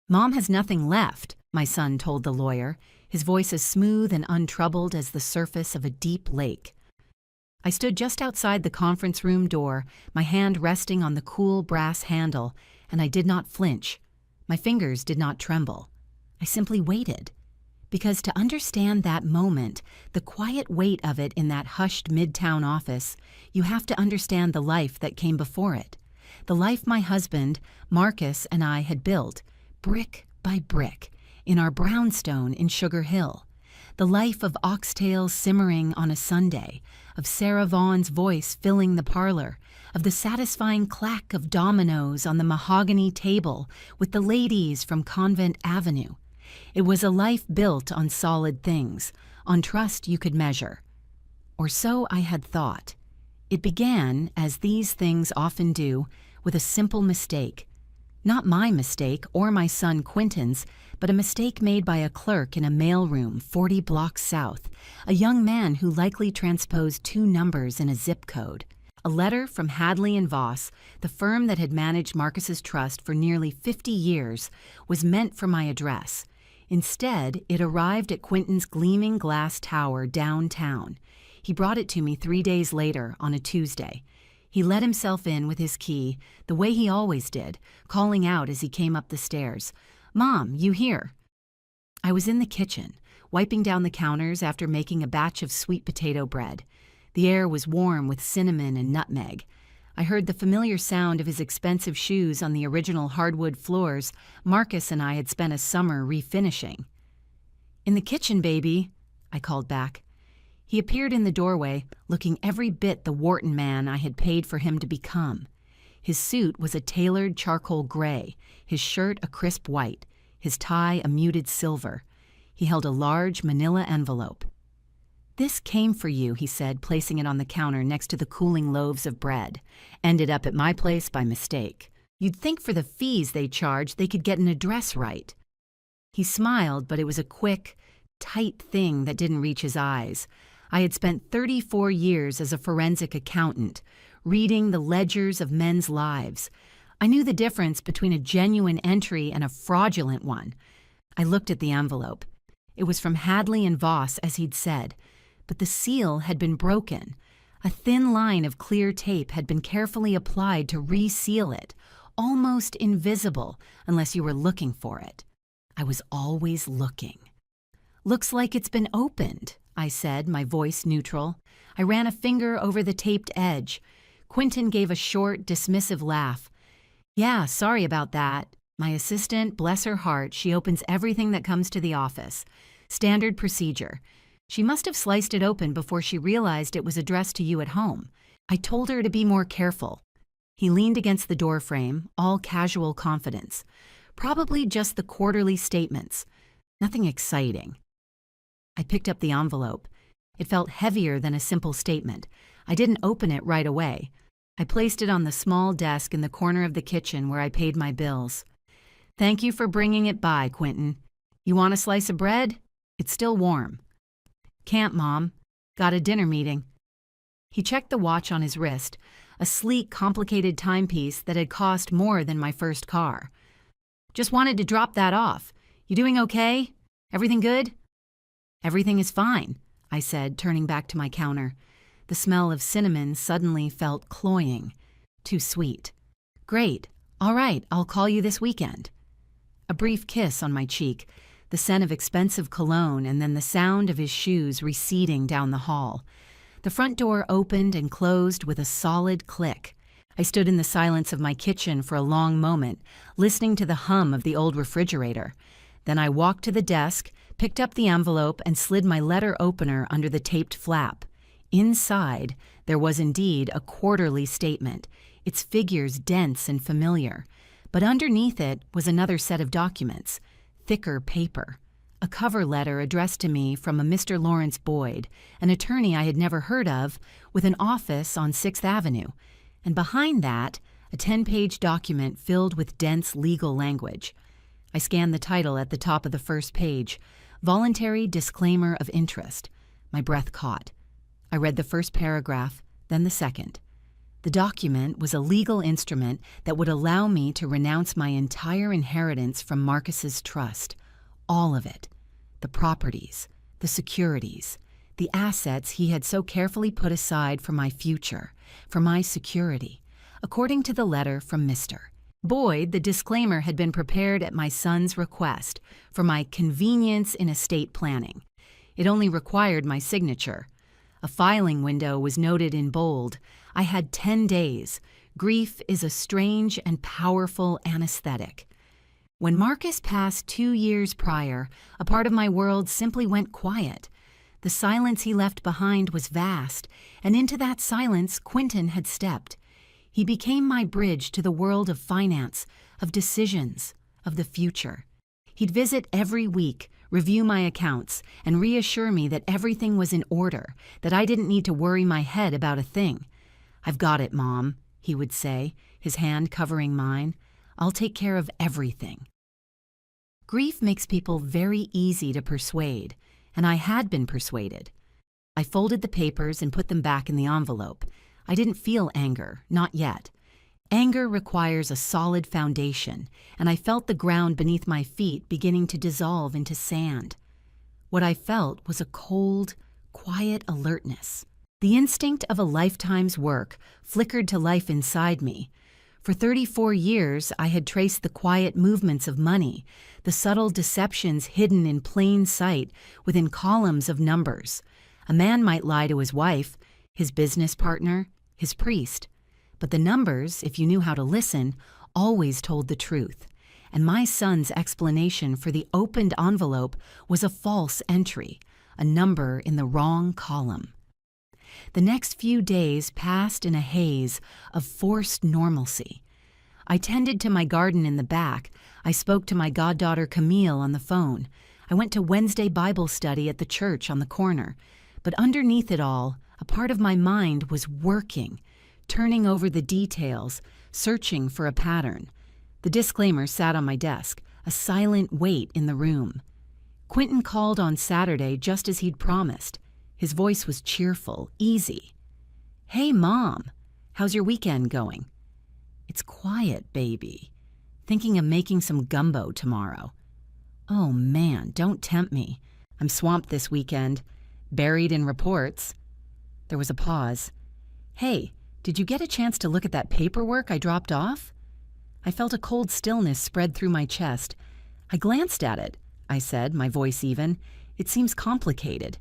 Mom has nothing left, my son told the lawyer, his voice as smooth and untroubled as the surface of a deep lake. I stood just outside the conference room door, my hand resting on the cool brass handle, and I did not flinch. My fingers did not tremble. I simply waited. Because to understand that moment, the quiet weight of it in that hushed midtown office, you have to understand the life that came before it. The life my husband, Marcus, and I had built, brick by brick, in our brownstone in Sugar Hill. The life of oxtails simmering on a Sunday, of Sarah Vaughan's voice filling the parlor, of the satisfying clack of dominoes on the mahogany table with the ladies from Convent Avenue. It was a life built on solid things, on trust you could measure. Or so I had thought. It began, as these things often do, with a simple mistake. Not my mistake or my son Quentin's, but a mistake made by a clerk in a mailroom 40 blocks south, a young man who likely transposed 2 numbers in a zip code. A letter from Hadley & Voss, the firm that had managed Marcus's trust for nearly 50 years, was meant for my address. Instead, it arrived at Quentin's gleaming glass tower downtown. He brought it to me 3 days later on a Tuesday. He let himself in with his key, the way he always did, calling out as he came up the stairs, "Mom, you here?" I was in the kitchen, wiping down the counters after making a batch of sweet potato bread. The air was warm with cinnamon and nutmeg. I heard the familiar sound of his expensive shoes on the original hardwood floors Marcus and I had spent a summer refinishing. "In the kitchen, baby," I called back. He appeared in the doorway, looking every bit the Wharton man I had paid for him to become. His suit was a tailored charcoal gray, his shirt a crisp white, his tie a muted silver. He held a large manila envelope. "This came for you," he said, placing it on the counter next to the cooling loaves of bread. "Ended up at my place by mistake. You'd think for the fees they charge they could get an address right." He smiled, but it was a quick, tight thing that didn't reach his eyes. I had spent 34 years as a forensic accountant, reading the ledgers of men's lives. I knew the difference between a genuine entry and a fraudulent one. I looked at the envelope. It was from Hadley & Voss, as he'd said, but the seal had been broken. A thin line of clear tape had been carefully applied to reseal it, almost invisible unless you were looking for it. I was always looking. "Looks like it's been opened," I said, my voice neutral. I ran a finger over the taped edge. Quentin gave a short, dismissive laugh. "Yeah, sorry about that. My assistant, bless her heart, she opens everything that comes to the office. Standard procedure. She must have sliced it open before she realized it was addressed to you at home. I told her to be more careful." He leaned against the doorframe, all casual confidence. "Probably just the quarterly statements. Nothing exciting." I picked up the envelope. It felt heavier than a simple statement. I didn't open it right away. I placed it on the small desk in the corner of the kitchen where I paid my bills. "Thank you for bringing it by, Quentin. You want a slice of bread? It's still warm." "Can't, Mom. Got a dinner meeting." He checked the watch on his wrist, a sleek, complicated timepiece that had cost more than my first car. "Just wanted to drop that off. You doing okay? Everything good?" "Everything is fine," I said, turning back to my counter. The smell of cinnamon suddenly felt cloying. Too sweet. "Great. All right, I'll call you this weekend." A brief kiss on my cheek, the scent of expensive cologne, and then the sound of his shoes receding down the hall. The front door opened and closed with a solid click. I stood in the silence of my kitchen for a long moment, listening to the hum of the old refrigerator. Then I walked to the desk, picked up the envelope, and slid my letter opener under the taped flap. Inside, there was indeed a quarterly statement, its figures dense and familiar. But underneath it was another set of documents, thicker paper. A cover letter addressed to me from a Mr. Lawrence Boyd, an attorney I had never heard of, with an office on 6th Avenue. And behind that, a 10-page document filled with dense legal language. I scanned the title at the top of the first page, Voluntary Disclaimer of Interest. My breath caught. I read the first paragraph, then the second. The document was a legal instrument that would allow me to renounce my entire inheritance from Marcus's trust. All of it. The properties, the securities, the assets he had so carefully put aside for my future, for my security, according to the letter from Mr. Boyd. The disclaimer had been prepared at my son's request for my convenience in estate planning. It only required my signature. A filing window was noted in bold. I had 10 days. Grief is a strange and powerful anesthetic. When Marcus passed 2 years prior, a part of my world simply went quiet. The silence he left behind was vast, and into that silence Quentin had stepped. He became my bridge to the world of finance, of decisions, of the future. He'd visit every week, review my accounts, and reassure me that everything was in order, that I didn't need to worry my head about a thing. "I've got it, Mom," he would say, his hand covering mine. "I'll take care of everything." Grief makes people very easy to persuade, and I had been persuaded. I folded the papers and put them back in the envelope. I didn't feel anger, not yet. Anger requires a solid foundation, and I felt the ground beneath my feet beginning to dissolve into sand. What I felt was a cold, quiet alertness. The instinct of a lifetime's work flickered to life inside me. For 34 years, I had traced the quiet movements of money, the subtle deceptions hidden in plain sight within columns of numbers. A man might lie to his wife, his business partner, his priest. But the numbers, if you knew how to listen, always told the truth. And my son's explanation for the opened envelope was a false entry, a number in the wrong column. The next few days passed in a haze of forced normalcy. I tended to my garden in the back. I spoke to my goddaughter Camille on the phone. I went to Wednesday Bible study at the church on the corner. But underneath it all, a part of my mind was working, turning over the details, searching for a pattern. The disclaimer sat on my desk, a silent weight in the room. Quentin called on Saturday just as he'd promised. His voice was cheerful, easy. "Hey, Mom, how's your weekend going?" "It's quiet, baby. Thinking of making some gumbo tomorrow." "Oh, man, don't tempt me. I'm swamped this weekend. Buried in reports." There was a pause. "Hey, did you get a chance to look at that paperwork I dropped off?" I felt a cold stillness spread through my chest. "I glanced at it," I said, my voice even. "It seems complicated."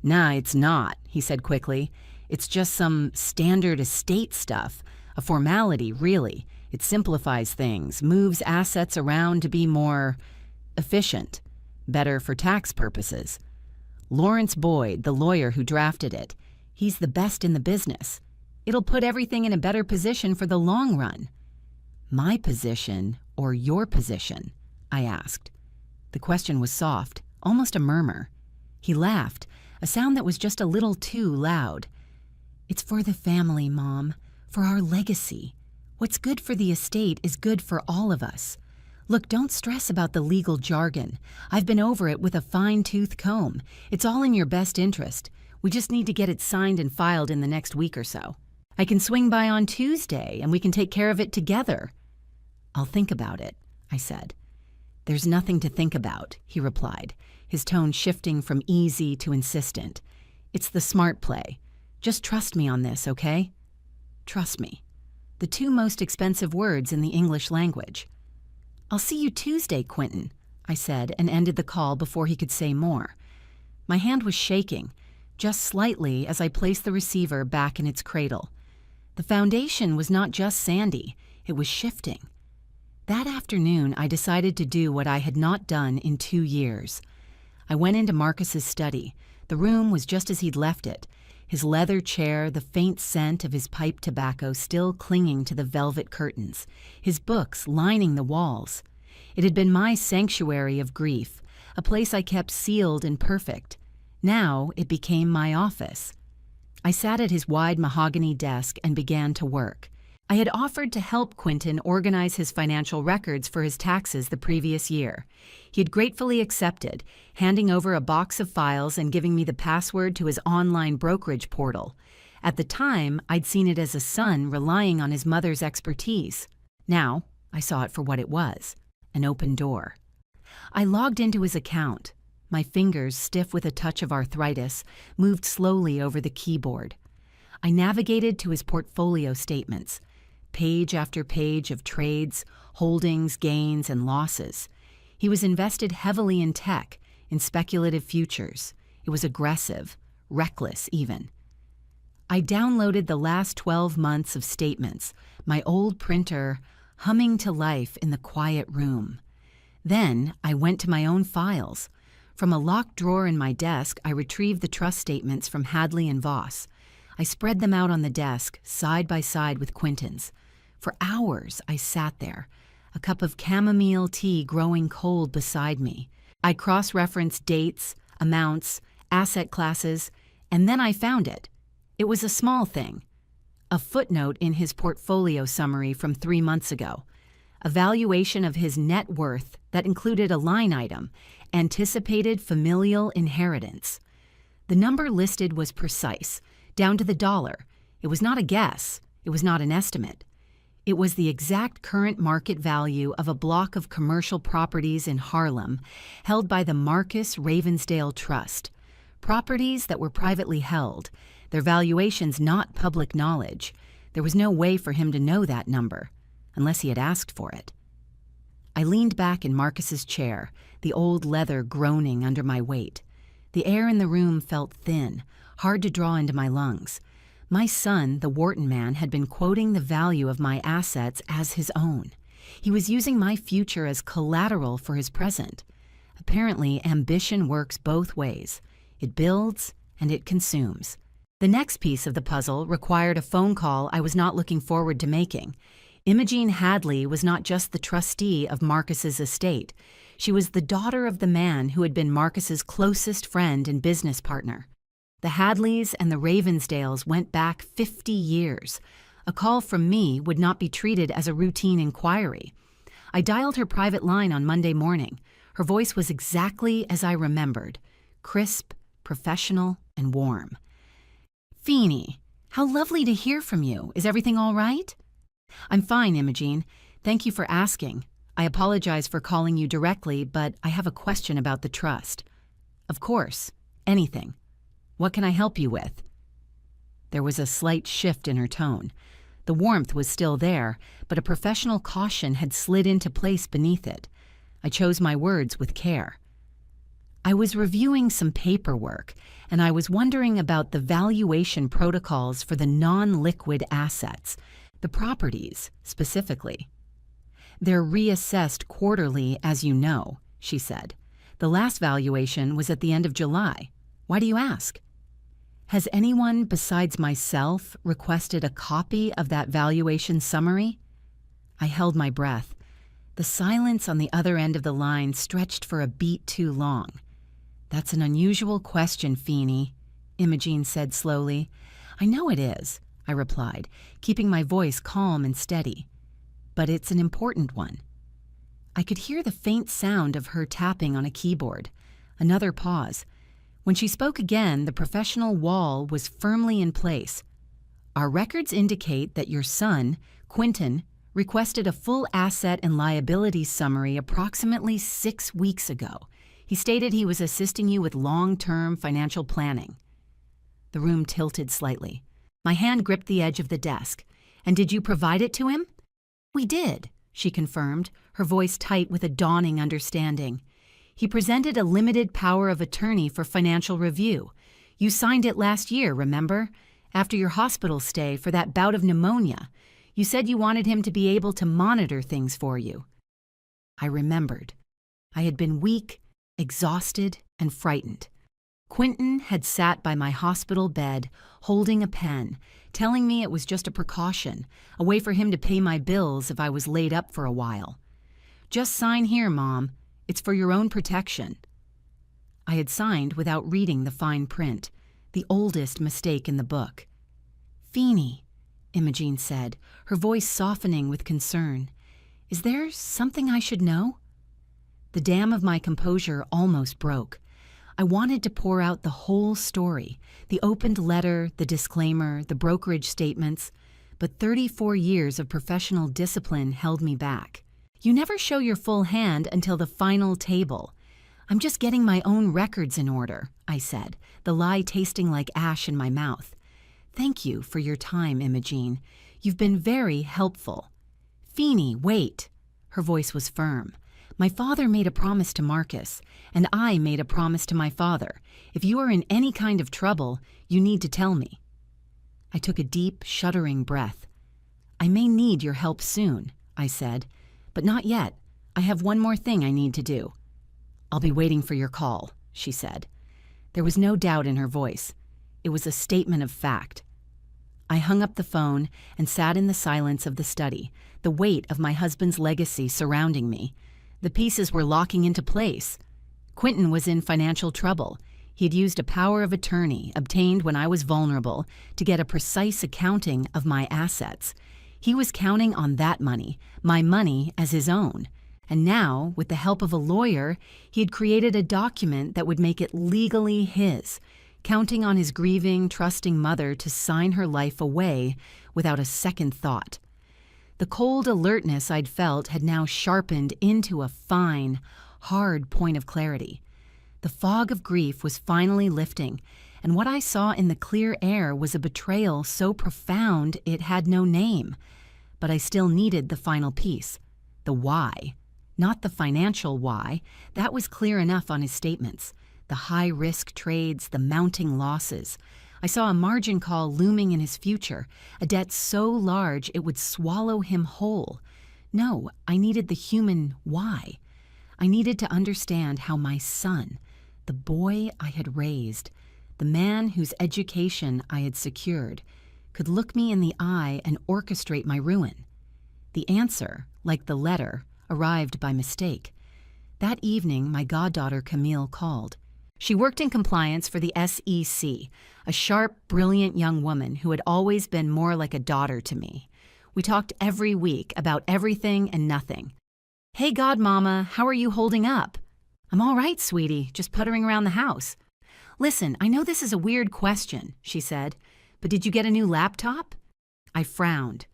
"Nah, it's not," he said quickly. "It's just some standard estate stuff. A formality, really. It simplifies things, moves assets around to be more efficient, better for tax purposes. Lawrence Boyd, the lawyer who drafted it, he's the best in the business. It'll put everything in a better position for the long run." "My position or your position?" I asked. The question was soft, almost a murmur. He laughed, a sound that was just a little too loud. "It's for the family, Mom, for our legacy. What's good for the estate is good for all of us. Look, don't stress about the legal jargon. I've been over it with a fine-tooth comb. It's all in your best interest. We just need to get it signed and filed in the next week or so. I can swing by on Tuesday, and we can take care of it together." "I'll think about it," I said. "There's nothing to think about," he replied, his tone shifting from easy to insistent. "It's the smart play. Just trust me on this, okay?" Trust me. The two most expensive words in the English language. "I'll see you Tuesday, Quentin," I said, and ended the call before he could say more. My hand was shaking, just slightly as I placed the receiver back in its cradle. The foundation was not just sandy, it was shifting. That afternoon, I decided to do what I had not done in 2 years. I went into Marcus's study. The room was just as he'd left it, his leather chair, the faint scent of his pipe tobacco still clinging to the velvet curtains, his books lining the walls. It had been my sanctuary of grief, a place I kept sealed and perfect. Now it became my office. I sat at his wide mahogany desk and began to work. I had offered to help Quentin organize his financial records for his taxes the previous year. He had gratefully accepted, handing over a box of files and giving me the password to his online brokerage portal. At the time, I'd seen it as a son relying on his mother's expertise. Now, I saw it for what it was, an open door. I logged into his account. My fingers, stiff with a touch of arthritis, moved slowly over the keyboard. I navigated to his portfolio statements, page after page of trades, holdings, gains, and losses. He was invested heavily in tech, in speculative futures. It was aggressive, reckless even. I downloaded the last 12 months of statements, my old printer humming to life in the quiet room. Then I went to my own files. From a locked drawer in my desk, I retrieved the trust statements from Hadley and Voss. I spread them out on the desk, side by side with Quinton's. For hours, I sat there, a cup of chamomile tea growing cold beside me. I cross-referenced dates, amounts, asset classes, and then I found it. It was a small thing. A footnote in his portfolio summary from 3 months ago. A valuation of his net worth that included a line item, anticipated familial inheritance. The number listed was precise, down to the dollar. It was not a guess. It was not an estimate. It was the exact current market value of a block of commercial properties in Harlem held by the Marcus Ravensdale Trust. Properties that were privately held, their valuations not public knowledge. There was no way for him to know that number, unless he had asked for it. I leaned back in Marcus's chair, the old leather groaning under my weight. The air in the room felt thin, hard to draw into my lungs. My son, the Wharton man, had been quoting the value of my assets as his own. He was using my future as collateral for his present. Apparently, ambition works both ways. It builds and it consumes. The next piece of the puzzle required a phone call I was not looking forward to making. Imogene Hadley was not just the trustee of Marcus's estate. She was the daughter of the man who had been Marcus's closest friend and business partner. The Hadleys and the Ravensdales went back 50 years. A call from me would not be treated as a routine inquiry. I dialed her private line on Monday morning. Her voice was exactly as I remembered, crisp, professional, and warm. "Feeney, how lovely to hear from you. Is everything all right?" "I'm fine, Imogene. Thank you for asking. I apologize for calling you directly, but I have a question about the trust." "Of course. Anything. What can I help you with?" There was a slight shift in her tone. The warmth was still there, but a professional caution had slid into place beneath it. I chose my words with care. "I was reviewing some paperwork, and I was wondering about the valuation protocols for the non-liquid assets, the properties specifically." "They're reassessed quarterly, as you know," she said. "The last valuation was at the end of July. Why do you ask?" "Has anyone besides myself requested a copy of that valuation summary?" I held my breath. The silence on the other end of the line stretched for a beat too long. "That's an unusual question, Feeney," Imogene said slowly. "I know it is," I replied, keeping my voice calm and steady. "But it's an important one." I could hear the faint sound of her tapping on a keyboard. Another pause. When she spoke again, the professional wall was firmly in place. "Our records indicate that your son, Quinton, requested a full asset and liability summary approximately 6 weeks ago. He stated he was assisting you with long-term financial planning." The room tilted slightly. My hand gripped the edge of the desk. "And did you provide it to him?" "We did," she confirmed, her voice tight with a dawning understanding. "He presented a limited power of attorney for financial review. You signed it last year, remember? After your hospital stay for that bout of pneumonia. You said you wanted him to be able to monitor things for you." I remembered. I had been weak, exhausted, and frightened. Quinton had sat by my hospital bed, holding a pen, telling me it was just a precaution, a way for him to pay my bills if I was laid up for a while. "Just sign here, Mom. It's for your own protection." I had signed without reading the fine print, the oldest mistake in the book. "Feeney," Imogene said, her voice softening with concern. "Is there something I should know?" The dam of my composure almost broke. I wanted to pour out the whole story, the opened letter, the disclaimer, the brokerage statements, but 34 years of professional discipline held me back. You never show your full hand until the final table. I'm just getting my own records in order, I said, the lie tasting like ash in my mouth. Thank you for your time, Imogene. You've been very helpful. Feeney, wait. Her voice was firm. My father made a promise to Marcus, and I made a promise to my father. If you are in any kind of trouble, you need to tell me. I took a deep, shuddering breath. I may need your help soon, I said, but not yet. I have one more thing I need to do. I'll be waiting for your call, she said. There was no doubt in her voice. It was a statement of fact. I hung up the phone and sat in the silence of the study, the weight of my husband's legacy surrounding me. The pieces were locking into place. Quentin was in financial trouble. He had used a power of attorney, obtained when I was vulnerable, to get a precise accounting of my assets. He was counting on that money, my money, as his own. And now, with the help of a lawyer, he had created a document that would make it legally his, counting on his grieving, trusting mother to sign her life away without a second thought. The cold alertness I'd felt had now sharpened into a fine, hard point of clarity. The fog of grief was finally lifting, and what I saw in the clear air was a betrayal so profound it had no name. But I still needed the final piece, the why. Not the financial why, that was clear enough on his statements. The high-risk trades, the mounting losses. I saw a margin call looming in his future, a debt so large it would swallow him whole. No, I needed the human why. I needed to understand how my son, the boy I had raised, the man whose education I had secured, could look me in the eye and orchestrate my ruin. The answer, like the letter, arrived by mistake. That evening, my goddaughter Camille called. She worked in compliance for the SEC, a sharp, brilliant young woman who had always been more like a daughter to me. We talked every week about everything and nothing. Hey, Godmama, how are you holding up? I'm all right, sweetie, just puttering around the house. Listen, I know this is a weird question, she said, but did you get a new laptop? I frowned.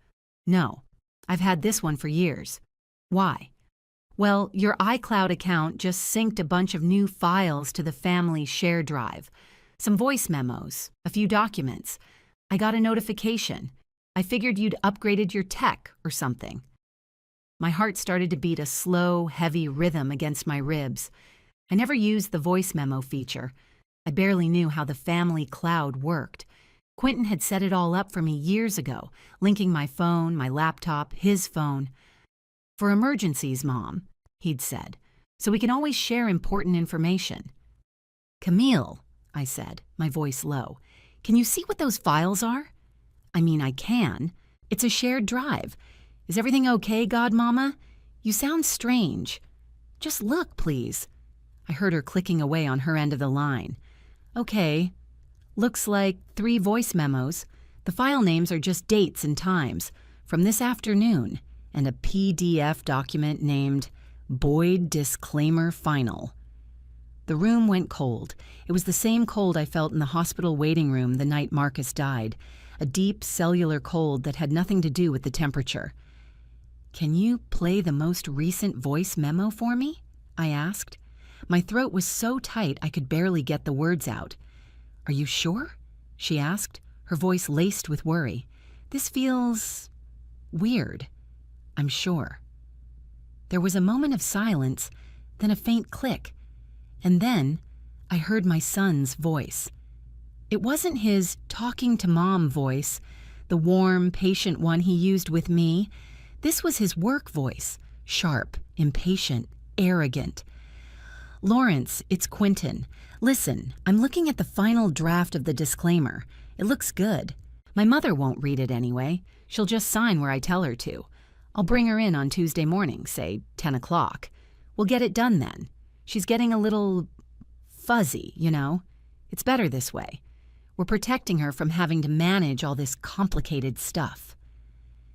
No, I've had this one for years. Why? Well, your iCloud account just synced a bunch of new files to the family share drive. Some voice memos, a few documents. I got a notification. I figured you'd upgraded your tech or something. My heart started to beat a slow, heavy rhythm against my ribs. I never used the voice memo feature. I barely knew how the family cloud worked. Quentin had set it all up for me years ago, linking my phone, my laptop, his phone. For emergencies, Mom, he'd said, so we can always share important information. Camille, I said, my voice low, can you see what those files are? I mean, I can. It's a shared drive. Is everything okay, Godmama? You sound strange. Just look, please. I heard her clicking away on her end of the line. Okay. Looks like 3 voice memos. The file names are just dates and times from this afternoon, and a PDF document named Boyd Disclaimer Final. The room went cold. It was the same cold I felt in the hospital waiting room the night Marcus died, a deep cellular cold that had nothing to do with the temperature. Can you play the most recent voice memo for me? I asked. My throat was so tight I could barely get the words out. Are you sure? She asked, her voice laced with worry. This feels weird. I'm sure. There was a moment of silence, then a faint click, and then I heard my son's voice. It wasn't his talking to mom voice, the warm, patient one he used with me. This was his work voice, sharp, impatient, arrogant. Lawrence, it's Quentin. Listen, I'm looking at the final draft of the disclaimer. It looks good. My mother won't read it anyway. She'll just sign where I tell her to. I'll bring her in on Tuesday morning, say 10 o'clock. We'll get it done then. She's getting a little fuzzy, you know. It's better this way. We're protecting her from having to manage all this complicated stuff.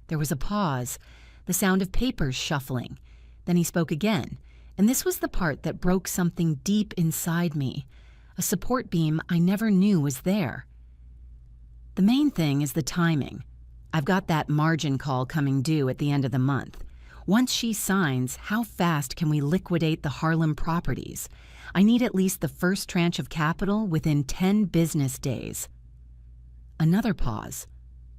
There was a pause, the sound of papers shuffling. Then he spoke again, and this was the part that broke something deep inside me. a support beam I never knew was there. The main thing is the timing. I've got that margin call coming due at the end of the month. Once she signs, how fast can we liquidate the Harlem properties? I need at least the first tranche of capital within 10 business days. Another pause.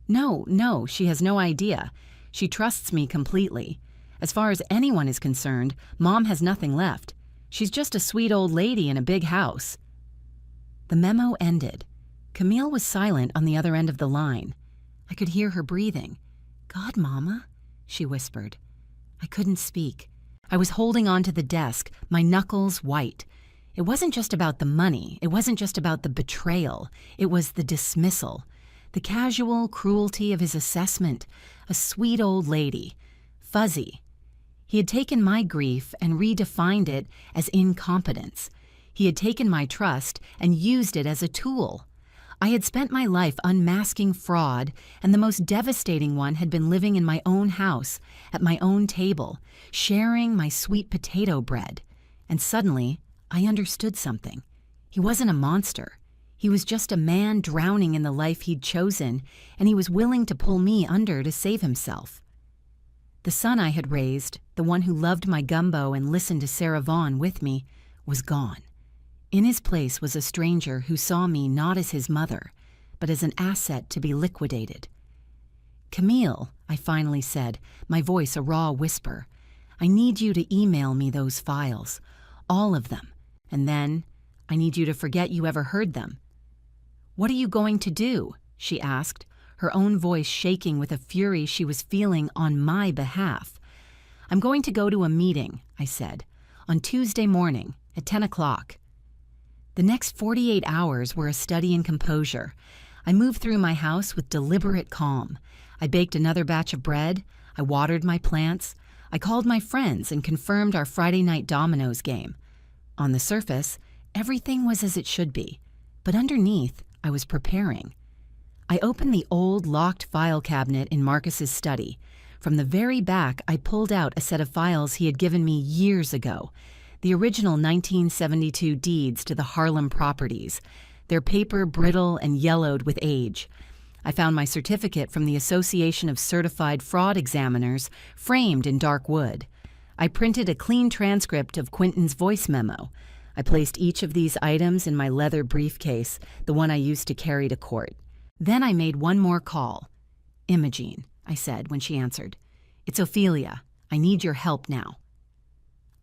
No, she has no idea. She trusts me completely. As far as anyone is concerned, Mom has nothing left. She's just a sweet old lady in a big house. The memo ended. Camille was silent on the other end of the line. I could hear her breathing. "God, Mama," she whispered. I couldn't speak. I was holding onto the desk, my knuckles white. It wasn't just about the money. It wasn't just about the betrayal. It was the dismissal. The casual cruelty of his assessment. A sweet old lady. Fuzzy. He had taken my grief and redefined it as incompetence. He had taken my trust and used it as a tool. I had spent my life unmasking fraud, and the most devastating one had been living in my own house, at my own table, sharing my sweet potato bread. And suddenly, I understood something. He wasn't a monster. He was just a man drowning in the life he'd chosen, and he was willing to pull me under to save himself. The son I had raised, the one who loved my gumbo and listened to Sarah Vaughan with me, was gone. In his place was a stranger who saw me not as his mother, but as an asset to be liquidated. "Camille," I finally said, my voice a raw whisper, "I need you to email me those files, all of them, and then I need you to forget you ever heard them." "What are you going to do?" she asked, her own voice shaking with a fury she was feeling on my behalf. "I'm going to go to a meeting," I said, "on Tuesday morning at 10 o'clock. The next 48 hours were a study in composure. I moved through my house with deliberate calm. I baked another batch of bread. I watered my plants. I called my friends and confirmed our Friday night dominoes game. On the surface, everything was as it should be, but underneath, I was preparing. I opened the old locked file cabinet in Marcus's study. From the very back, I pulled out a set of files he had given me years ago. The original 1972 deeds to the Harlem properties, their paper brittle and yellowed with age. I found my certificate from the Association of Certified Fraud Examiners, framed in dark wood. I printed a clean transcript of Quentin's voice memo. I placed each of these items in my leather briefcase, the one I used to carry to court. Then I made one more call. "Imogene," I said when she answered. "It's Ophelia. I need your help now."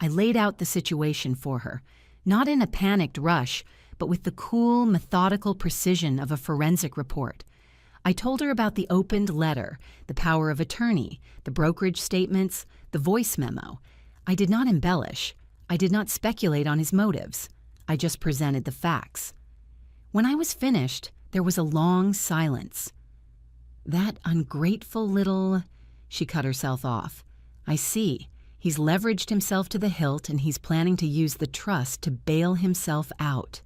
I laid out the situation for her, not in a panicked rush, but with the cool, methodical precision of a forensic report. I told her about the opened letter, the power of attorney, the brokerage statements, the voice memo. I did not embellish. I did not speculate on his motives. I just presented the facts. When I was finished, there was a long silence. "That ungrateful little—" She cut herself off. "I see. He's leveraged himself to the hilt, and he's planning to use the trust to bail himself out."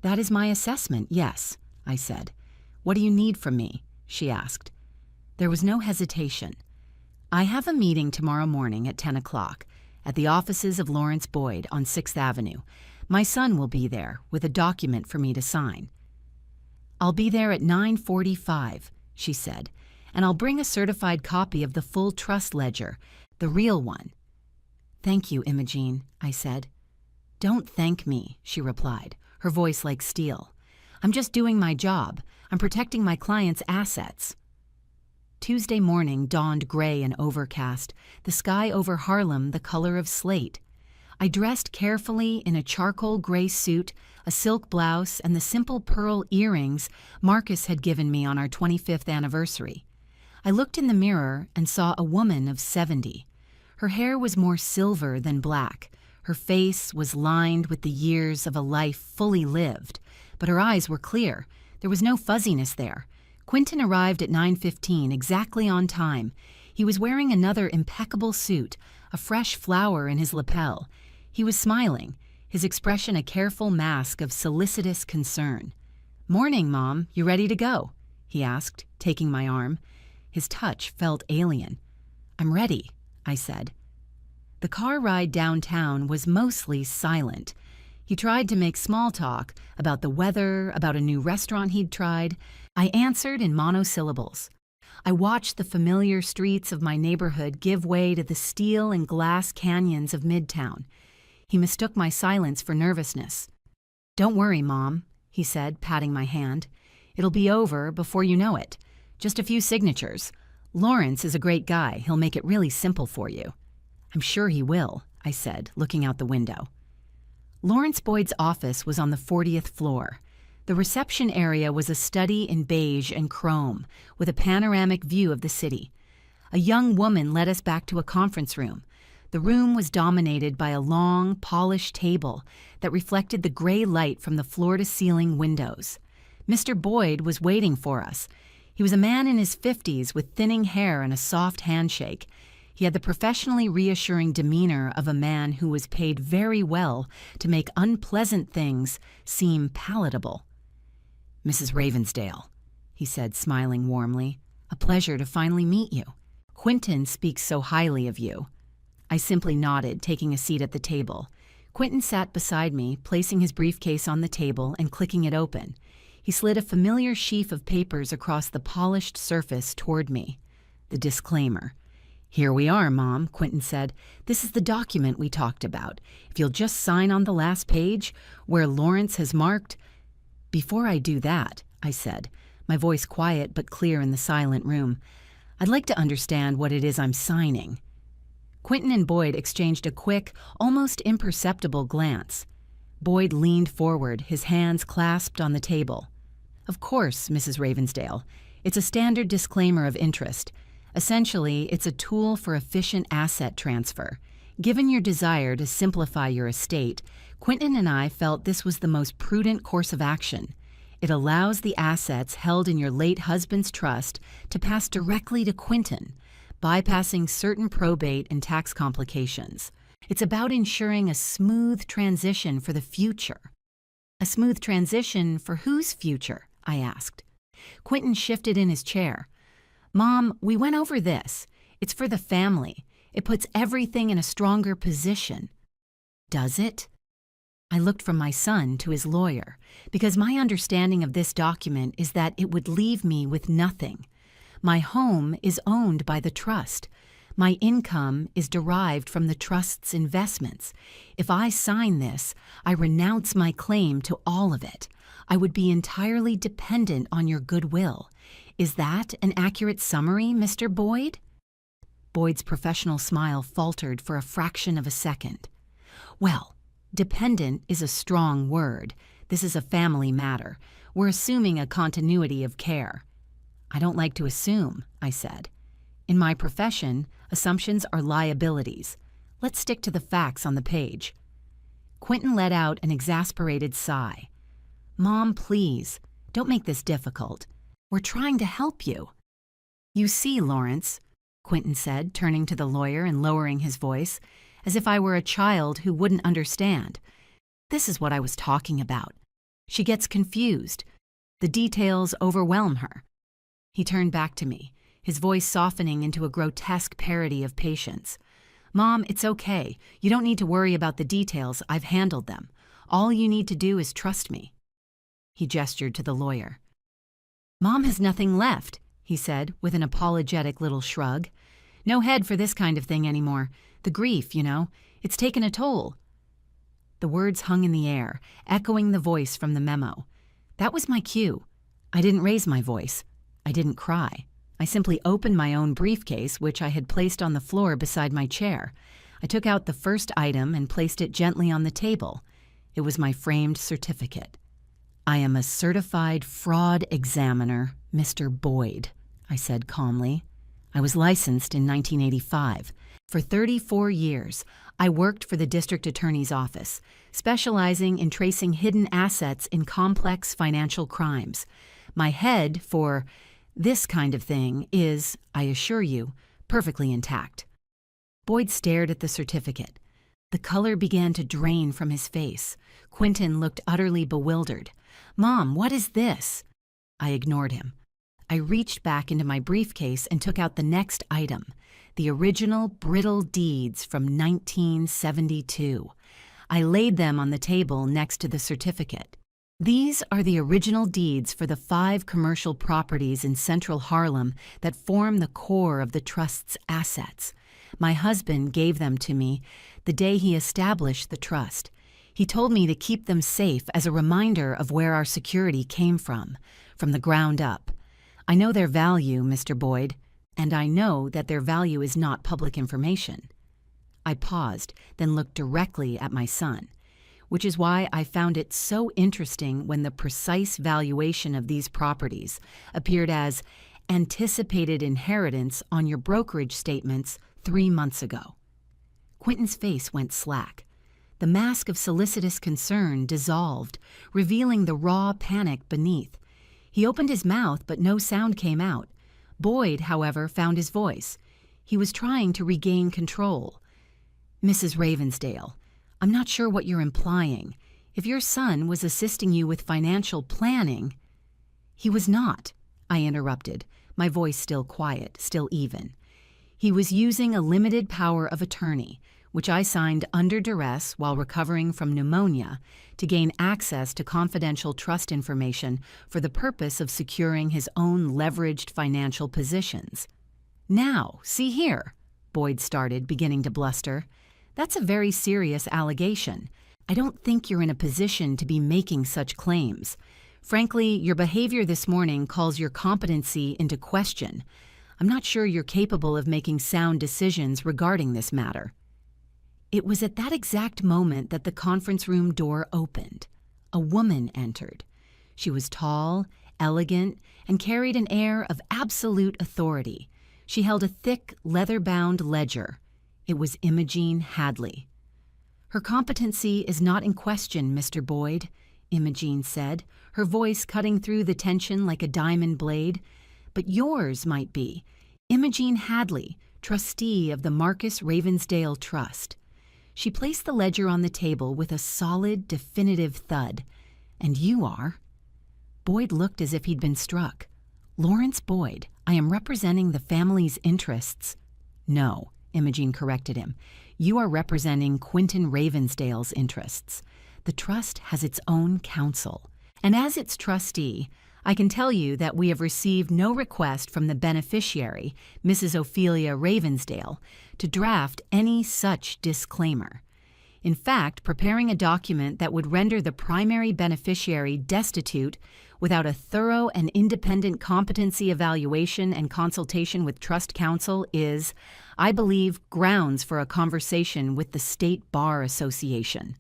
"That is my assessment, yes," I said. "What do you need from me?" she asked. There was no hesitation. "I have a meeting tomorrow morning at 10 o'clock at the offices of Lawrence Boyd on 6th Avenue. My son will be there with a document for me to sign." "I'll be there at 9:45, she said, "and I'll bring a certified copy of the full trust ledger, the real one." "Thank you, Imogene," I said. "Don't thank me," she replied, her voice like steel. "I'm just doing my job. I'm protecting my client's assets." Tuesday morning dawned gray and overcast, the sky over Harlem the color of slate. I dressed carefully in a charcoal gray suit, a silk blouse, and the simple pearl earrings Marcus had given me on our 25th anniversary. I looked in the mirror and saw a woman of 70. Her hair was more silver than black. Her face was lined with the years of a life fully lived, but her eyes were clear. There was no fuzziness there. Quentin arrived at 9:15, exactly on time. He was wearing another impeccable suit, a fresh flower in his lapel. He was smiling, his expression a careful mask of solicitous concern. "Morning, Mom. You ready to go?" he asked, taking my arm. His touch felt alien. "I'm ready," I said. The car ride downtown was mostly silent. He tried to make small talk about the weather, about a new restaurant he'd tried. I answered in monosyllables. I watched the familiar streets of my neighborhood give way to the steel and glass canyons of Midtown. He mistook my silence for nervousness. "Don't worry, Mom," he said, patting my hand. "It'll be over before you know it. Just a few signatures. Lawrence is a great guy. He'll make it really simple for you." "I'm sure he will," I said, looking out the window. Lawrence Boyd's office was on the 40th floor. The reception area was a study in beige and chrome, with a panoramic view of the city. A young woman led us back to a conference room. The room was dominated by a long, polished table that reflected the gray light from the floor-to-ceiling windows. Mr. Boyd was waiting for us. He was a man in his 50s with thinning hair and a soft handshake. He had the professionally reassuring demeanor of a man who was paid very well to make unpleasant things seem palatable. "Mrs. Ravensdale," he said, smiling warmly, "a pleasure to finally meet you. Quentin speaks so highly of you." I simply nodded, taking a seat at the table. Quentin sat beside me, placing his briefcase on the table and clicking it open. He slid a familiar sheaf of papers across the polished surface toward me. The disclaimer. "Here we are, Mom," Quentin said. "This is the document we talked about. If you'll just sign on the last page, where Lawrence has marked—" "Before I do that," I said, my voice quiet but clear in the silent room, "I'd like to understand what it is I'm signing." Quentin and Boyd exchanged a quick, almost imperceptible glance. Boyd leaned forward, his hands clasped on the table. "Of course, Mrs. Ravensdale. It's a standard disclaimer of interest. Essentially, it's a tool for efficient asset transfer. Given your desire to simplify your estate, Quentin and I felt this was the most prudent course of action. It allows the assets held in your late husband's trust to pass directly to Quentin, bypassing certain probate and tax complications. It's about ensuring a smooth transition for the future." "A smooth transition for whose future?" I asked. Quentin shifted in his chair. "Mom, we went over this. It's for the family. It puts everything in a stronger position." "Does it?" I looked from my son to his lawyer, because my understanding of this document is that it would leave me with nothing. My home is owned by the trust. My income is derived from the trust's investments. If I sign this, I renounce my claim to all of it. I would be entirely dependent on your goodwill. Is that an accurate summary, Mr. Boyd?" Boyd's professional smile faltered for a fraction of a second. "Well, dependent is a strong word. This is a family matter. We're assuming a continuity of care." "I don't like to assume," I said. "In my profession, assumptions are liabilities. Let's stick to the facts on the page." Quentin let out an exasperated sigh. "Mom, please, don't make this difficult. We're trying to help you." "You see, Lawrence," Quentin said, turning to the lawyer and lowering his voice, as if I were a child who wouldn't understand. "This is what I was talking about. She gets confused. The details overwhelm her." He turned back to me, his voice softening into a grotesque parody of patience. "Mom, it's okay. You don't need to worry about the details. I've handled them. All you need to do is trust me." He gestured to the lawyer. "Mom has nothing left," he said with an apologetic little shrug. "No head for this kind of thing anymore. The grief, you know, it's taken a toll." The words hung in the air, echoing the voice from the memo. That was my cue. I didn't raise my voice. I didn't cry. I simply opened my own briefcase, which I had placed on the floor beside my chair. I took out the first item and placed it gently on the table. It was my framed certificate. "I am a certified fraud examiner, Mr. Boyd," I said calmly. "I was licensed in 1985. For 34 years, I worked for the district attorney's office, specializing in tracing hidden assets in complex financial crimes. My head for this kind of thing is, I assure you, perfectly intact." Boyd stared at the certificate. The color began to drain from his face. Quentin looked utterly bewildered. "Mom, what is this?" I ignored him. I reached back into my briefcase and took out the next item, the original brittle deeds from 1972. I laid them on the table next to the certificate. These are the original deeds for the 5 commercial properties in central Harlem that form the core of the trust's assets. My husband gave them to me the day he established the trust. He told me to keep them safe as a reminder of where our security came from the ground up. I know their value, Mr. Boyd, and I know that their value is not public information. I paused, then looked directly at my son, which is why I found it so interesting when the precise valuation of these properties appeared as anticipated inheritance on your brokerage statements 3 months ago. Quentin's face went slack. The mask of solicitous concern dissolved, revealing the raw panic beneath. He opened his mouth, but no sound came out. Boyd, however, found his voice. He was trying to regain control. Mrs. Ravensdale, I'm not sure what you're implying. If your son was assisting you with financial planning— He was not, I interrupted, my voice still quiet, still even. He was using a limited power of attorney, which I signed under duress while recovering from pneumonia, to gain access to confidential trust information for the purpose of securing his own leveraged financial positions. Now, see here, Boyd started, beginning to bluster. That's a very serious allegation. I don't think you're in a position to be making such claims. Frankly, your behavior this morning calls your competency into question. I'm not sure you're capable of making sound decisions regarding this matter. It was at that exact moment that the conference room door opened. A woman entered. She was tall, elegant, and carried an air of absolute authority. She held a thick, leather-bound ledger. It was Imogene Hadley. Her competency is not in question, Mr. Boyd, Imogene said, her voice cutting through the tension like a diamond blade. But yours might be. Imogene Hadley, trustee of the Marcus Ravensdale Trust. She placed the ledger on the table with a solid, definitive thud. And you are? Boyd looked as if he'd been struck. Lawrence Boyd, I am representing the family's interests. No, Imogene corrected him. You are representing Quentin Ravensdale's interests. The trust has its own counsel. And as its trustee, I can tell you that we have received no request from the beneficiary, Mrs. Ophelia Ravensdale, to draft any such disclaimer. In fact, preparing a document that would render the primary beneficiary destitute without a thorough and independent competency evaluation and consultation with trust counsel is, I believe, grounds for a conversation with the State Bar Association.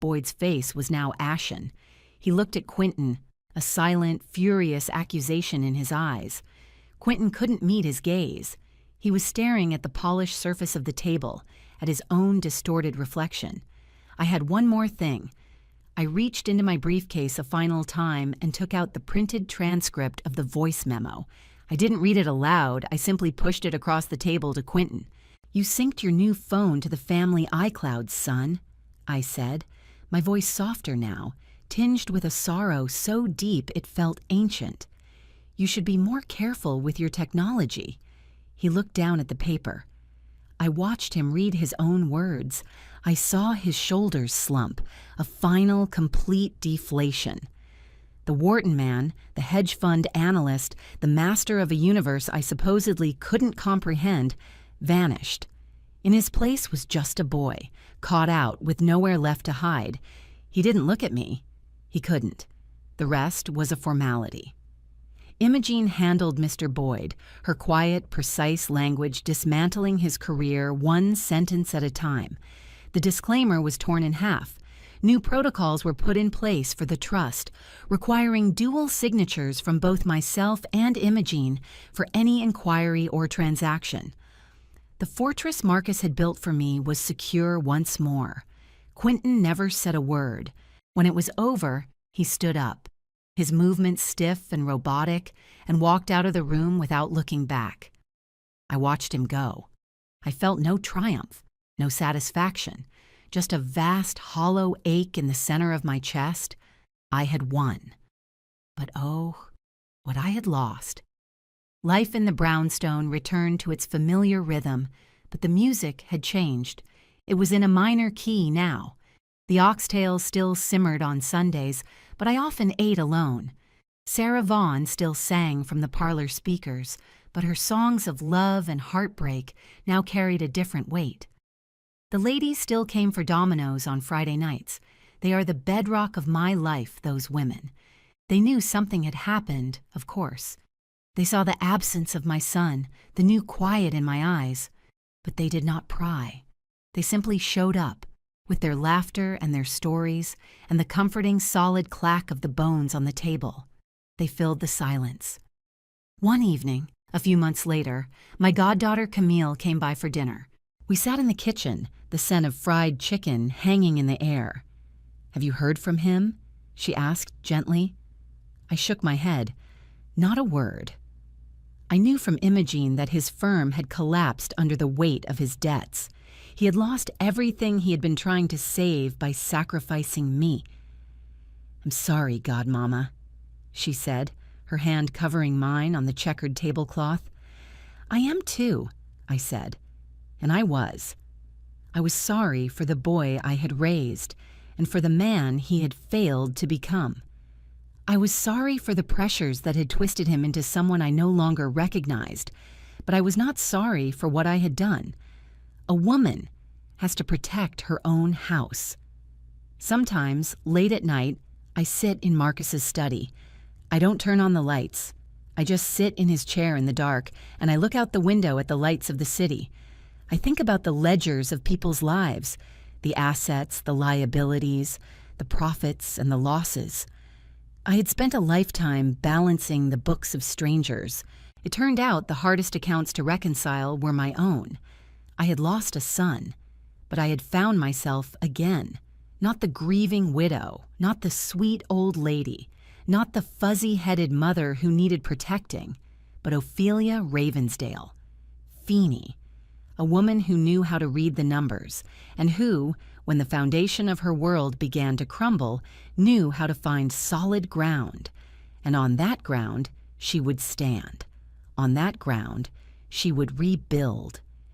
Boyd's face was now ashen. He looked at Quentin, a silent, furious accusation in his eyes. Quentin couldn't meet his gaze. He was staring at the polished surface of the table, at his own distorted reflection. I had one more thing. I reached into my briefcase a final time and took out the printed transcript of the voice memo. I didn't read it aloud. I simply pushed it across the table to Quentin. You synced your new phone to the family iCloud, son, I said, my voice softer now, tinged with a sorrow so deep it felt ancient. You should be more careful with your technology. He looked down at the paper. I watched him read his own words. I saw his shoulders slump, a final, complete deflation. The Wharton man, the hedge fund analyst, the master of a universe I supposedly couldn't comprehend, vanished. In his place was just a boy, caught out with nowhere left to hide. He didn't look at me. He couldn't. The rest was a formality. Imogene handled Mr. Boyd, her quiet, precise language dismantling his career one sentence at a time. The disclaimer was torn in half. New protocols were put in place for the trust, requiring dual signatures from both myself and Imogene for any inquiry or transaction. The fortress Marcus had built for me was secure once more. Quentin never said a word. When it was over, he stood up, his movements stiff and robotic, and walked out of the room without looking back. I watched him go. I felt no triumph, no satisfaction, just a vast hollow ache in the center of my chest. I had won. But oh, what I had lost. Life in the brownstone returned to its familiar rhythm, but the music had changed. It was in a minor key now, The oxtail still simmered on Sundays, but I often ate alone. Sarah Vaughan still sang from the parlor speakers, but her songs of love and heartbreak now carried a different weight. The ladies still came for dominoes on Friday nights. They are the bedrock of my life, those women. They knew something had happened, of course. They saw the absence of my son, the new quiet in my eyes. But they did not pry. They simply showed up, with their laughter and their stories and the comforting solid clack of the bones on the table. They filled the silence. One evening, a few months later, my goddaughter Camille came by for dinner. We sat in the kitchen, the scent of fried chicken hanging in the air. "Have you heard from him?" she asked gently. I shook my head. Not a word. I knew from Imogene that his firm had collapsed under the weight of his debts. He had lost everything he had been trying to save by sacrificing me. "I'm sorry, Godmama," she said, her hand covering mine on the checkered tablecloth. "I am too," I said, and I was. I was sorry for the boy I had raised and for the man he had failed to become. I was sorry for the pressures that had twisted him into someone I no longer recognized, but I was not sorry for what I had done. A woman has to protect her own house. Sometimes, late at night, I sit in Marcus's study. I don't turn on the lights. I just sit in his chair in the dark, and I look out the window at the lights of the city. I think about the ledgers of people's lives, the assets, the liabilities, the profits, and the losses. I had spent a lifetime balancing the books of strangers. It turned out the hardest accounts to reconcile were my own. I had lost a son, but I had found myself again. Not the grieving widow, not the sweet old lady, not the fuzzy-headed mother who needed protecting, but Ophelia Ravensdale, Feeny, a woman who knew how to read the numbers, and who, when the foundation of her world began to crumble, knew how to find solid ground. And on that ground, she would stand. On that ground, she would rebuild.